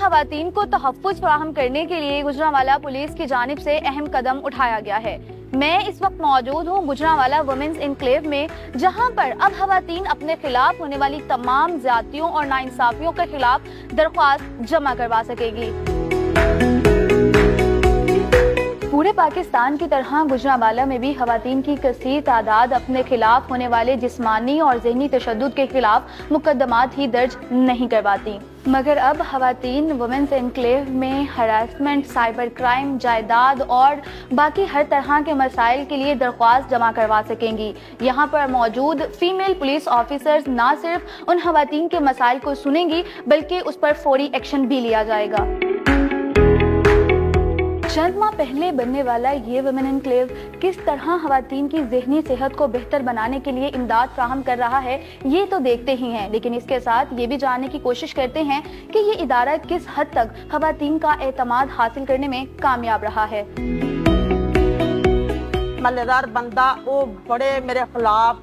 खवातीन को तहफ़्फ़ुज़ फराहम करने के लिए गुजरांवाला पुलिस की जानिब से अहम कदम उठाया गया है। मैं इस वक्त मौजूद हूँ गुजरांवाला वुमेन्स इनक्लेव में, जहाँ पर अब खवातीन अपने खिलाफ होने वाली तमाम ज़्यादतियों और नाइंसाफियों के खिलाफ दरख्वास्त जमा करवा सकेगी। पूरे पाकिस्तान की तरह गुजरांवाला में भी खवातीन की कसीर तादाद अपने खिलाफ होने वाले जिस्मानी और ज़हनी तशद्दुद के खिलाफ मुकदमात ही दर्ज नहीं करवाती, मगर अब खवातीन वुमेन्स एनक्लेव में हरासमेंट, साइबर क्राइम, जायदाद और बाकी हर तरह के मसाइल के लिए दरख्वास्त जमा करवा सकेंगी। यहाँ पर मौजूद फीमेल पुलिस ऑफिसर्स ना सिर्फ उन खवातीन के मसाइल को सुनेंगी बल्कि उस पर फौरी एक्शन भी लिया जाएगा। चंद माह पहले बनने वाला ये वुमेन एनक्लेव किस तरह खवातीन की ज़हनी सेहत को बेहतर बनाने के लिए इमदाद फ्राहम कर रहा है ये तो देखते ही हैं, लेकिन इसके साथ ये भी जानने की कोशिश करते हैं कि ये इदारा किस हद तक खवातीन का एतमाद हासिल करने में कामयाब रहा है। मल्लेदार बंदा वो बड़े मेरे खिलाफ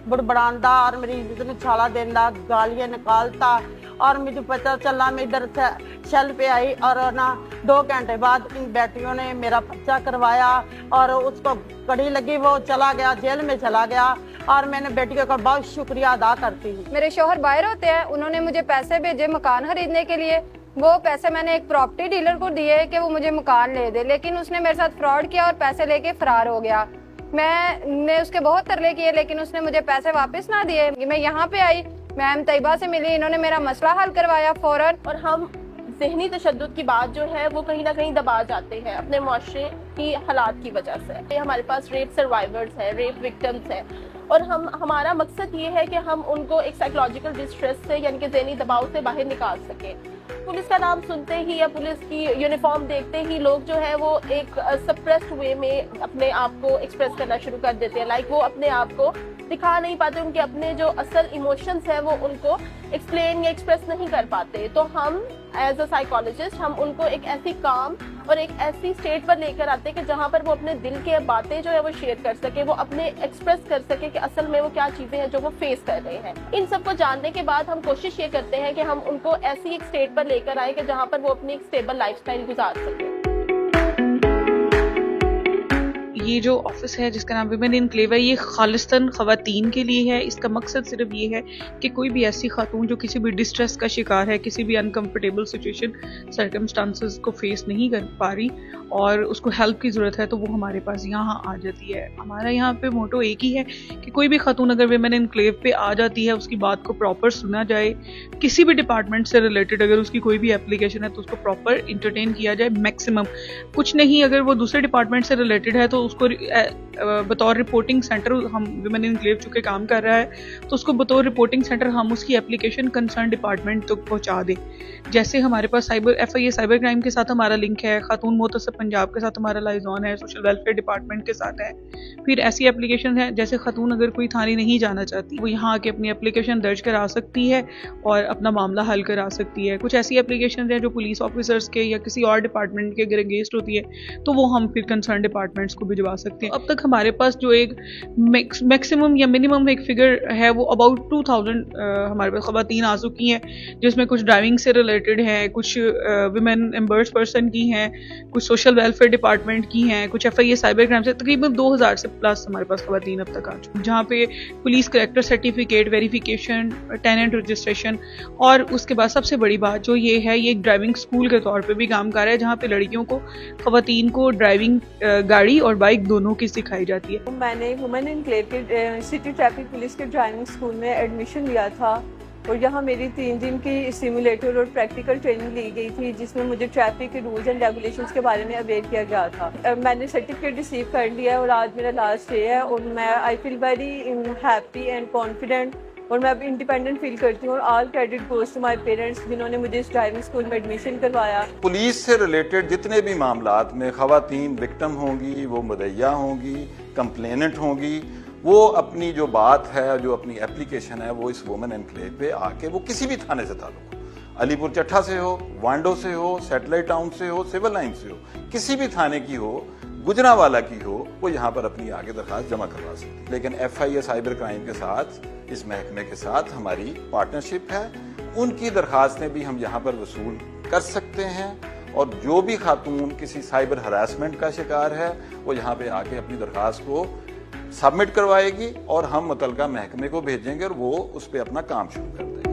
बुड़बड़ांदा और मेरी इज्जत में छाला देना, गालियाँ निकालता, और मुझे पता चला मैं इधर से शेल पे आई और ना 2 घंटे बाद इन बेटियों ने मेरा पर्चा करवाया और उसको कड़ी लगी, वो चला गया, जेल में चला गया, और मैंने बेटियों का बहुत शुक्रिया अदा करती हूँ। मेरे शौहर बाहर होते हैं, उन्होंने मुझे पैसे भेजे मकान खरीदने के लिए। वो पैसे मैंने एक प्रॉपर्टी डीलर को दिए कि वो मुझे मकान ले दे, लेकिन उसने मेरे साथ फ्रॉड किया और पैसे लेके फरार हो गया। मैंने उसके बहुत तरले किए लेकिन उसने मुझे पैसे वापस ना दिए। मैं यहाँ पे आई, मैम तैयबा से मिली, इन्होंने मेरा मसला हल करवाया फौरन। और हम ज़हनी तशद्दुद की बात जो है वो कहीं ना कहीं दबा जाते हैं अपने मुआशरे की हालात की वजह से। हमारे पास रेप सर्वाइवर्स हैं, रेप विक्टिम्स हैं, और हमारा मकसद ये है कि हम उनको एक साइकोलॉजिकल डिस्ट्रेस से यानी कि ज़हनी दबाव से बाहर निकाल सकें। पुलिस का नाम सुनते ही या पुलिस की यूनिफॉर्म देखते ही लोग जो है वो एक सप्रेस्ड वे में अपने आप को एक्सप्रेस करना शुरू कर देते हैं। लाइक वो अपने आप को दिखा नहीं पाते, उनके अपने जो असल इमोशंस है वो उनको एक्सप्लेन या एक्सप्रेस नहीं कर पाते। तो हम एज अ साइकोलॉजिस्ट हम उनको एक ऐसी काम और एक ऐसी स्टेट पर लेकर आते हैं कि जहाँ पर वो अपने दिल की बातें जो है वो शेयर कर सके, वो अपने एक्सप्रेस कर सके कि असल में वो क्या चीजें हैं जो वो फेस कर रहे हैं। इन सबको जानने के बाद हम कोशिश ये करते हैं कि हम उनको ऐसी एक स्टेट पर लेकर आए कि जहाँ पर वो अपनी एक स्टेबल लाइफस्टाइल गुजार सके। ये जो ऑफिस है जिसका नाम विमेन इनक्लेव है, ये खालिस्तन खवातीन के लिए है। इसका मकसद सिर्फ ये है कि कोई भी ऐसी खातून जो किसी भी डिस्ट्रेस का शिकार है, किसी भी अनकंफर्टेबल सिचुएशन सर्कमस्टांसेस को फेस नहीं कर पा रही और उसको हेल्प की ज़रूरत है, तो वो हमारे पास यहाँ आ जाती है। हमारा यहाँ पे मोटो एक ही है कि कोई भी खातून अगर विमेन इनक्लेव पे आ जाती है, उसकी बात को प्रॉपर सुना जाए, किसी भी डिपार्टमेंट से रिलेटेड अगर उसकी कोई भी एप्लीकेशन है तो उसको प्रॉपर इंटरटेन किया जाए मैक्सिमम। कुछ नहीं, अगर वो दूसरे डिपार्टमेंट से रिलेटेड है तो उसको बतौर रिपोर्टिंग सेंटर, हम विमेन इनक्लेव चुके काम कर रहा है तो उसको बतौर रिपोर्टिंग सेंटर हम उसकी एप्लीकेशन कंसर्न डिपार्टमेंट तक पहुंचा दें। जैसे हमारे पास FIA साइबर क्राइम के साथ हमारा लिंक है, खातून मोहतसब पंजाब के साथ हमारा लाइजॉन है, सोशल वेलफेयर डिपार्टमेंट के साथ है। फिर ऐसी एप्लीकेशन है जैसे खातून अगर कोई थाने नहीं जाना चाहती, वो यहाँ आके अपनी एप्लीकेशन दर्ज करा सकती है और अपना मामला हल करा सकती है। कुछ ऐसी एप्लीकेशन है जो पुलिस ऑफिसर्स के या किसी और डिपार्टमेंट के अगर अगेंस्ट होती है तो वो हम फिर कंसर्न डिपार्टमेंट्स को भिजवा सकते हैं। अब तक हमारे पास जो एक मैक्सिमम या मिनिमम एक फिगर है वो अबाउट 2000 हमारे पास खवातीन आ चुकी हैं, जिसमें कुछ ड्राइविंग से रिलेटेड है, कुछ विमेन एम्बर्स पर्सन की हैं, कुछ सोशल वेलफेयर डिपार्टमेंट की हैं, कुछ FIA साइबर क्राइम से। तकरीबन 2000 से प्लस हमारे पास खवातीन अब तक आ चुकी हैं, जहाँ पे police character certificate, verification, tenant registration, और उसके बाद सबसे बड़ी बात जो ये है, ये एक ड्राइविंग स्कूल के तौर पे भी काम कर रहा है, जहाँ पे लड़कियों को, खवातीन को ड्राइविंग गाड़ी और बाइक दोनों की सिखाई जाती है। मैंने वुमेन इनक्लेव के सिटी ट्रैफिक पुलिस के ड्राइविंग स्कूल में एडमिशन लिया था और यहाँ मेरी 3 दिन की सिमुलेटर और प्रैक्टिकल ट्रेनिंग ली गई थी, जिसमें मुझे ट्रैफिक के रूल्स एंड रेगुलेशंस के बारे में अवेयर किया गया था। मैंने सर्टिफिकेट रिसीव कर लिया और आज मेरा लास्ट डे है और मैं I feel very happy and confident और मैं अब इंडिपेंडेंट फील करती हूँ। और all credit goes to my parents जिन्होंने मुझे इस ड्राइविंग स्कूल में एडमिशन करवाया। पुलिस से रिलेटेड जितने भी मामलात में खवातीन विक्टिम होंगी, वो मुदैया होंगी, कंप्लेनेंट होंगी, वो अपनी जो बात है, जो अपनी एप्लीकेशन है, वो इस वुमेन एनक्लेव पे आके, वो किसी भी थाने से ताल्लुक हो, अलीपुर चट्ठा से हो, वांडो से हो, सैटेलाइट टाउन से हो, सिविल लाइन से हो, किसी भी थाने की हो, गुजरांवाला की हो, वो यहाँ पर अपनी आगे दरखास्त जमा करवा सकती है। लेकिन FIA साइबर क्राइम के साथ, इस महकमे के साथ हमारी पार्टनरशिप है, उनकी दरखास्तें भी हम यहाँ पर वसूल कर सकते हैं। और जो भी खातून किसी साइबर हरासमेंट का शिकार है वो यहाँ पे आके अपनी दरख्वास्त को सबमिट करवाएगी और हम मुतलका महकमे को भेजेंगे और वो उस पर अपना काम शुरू कर देंगे।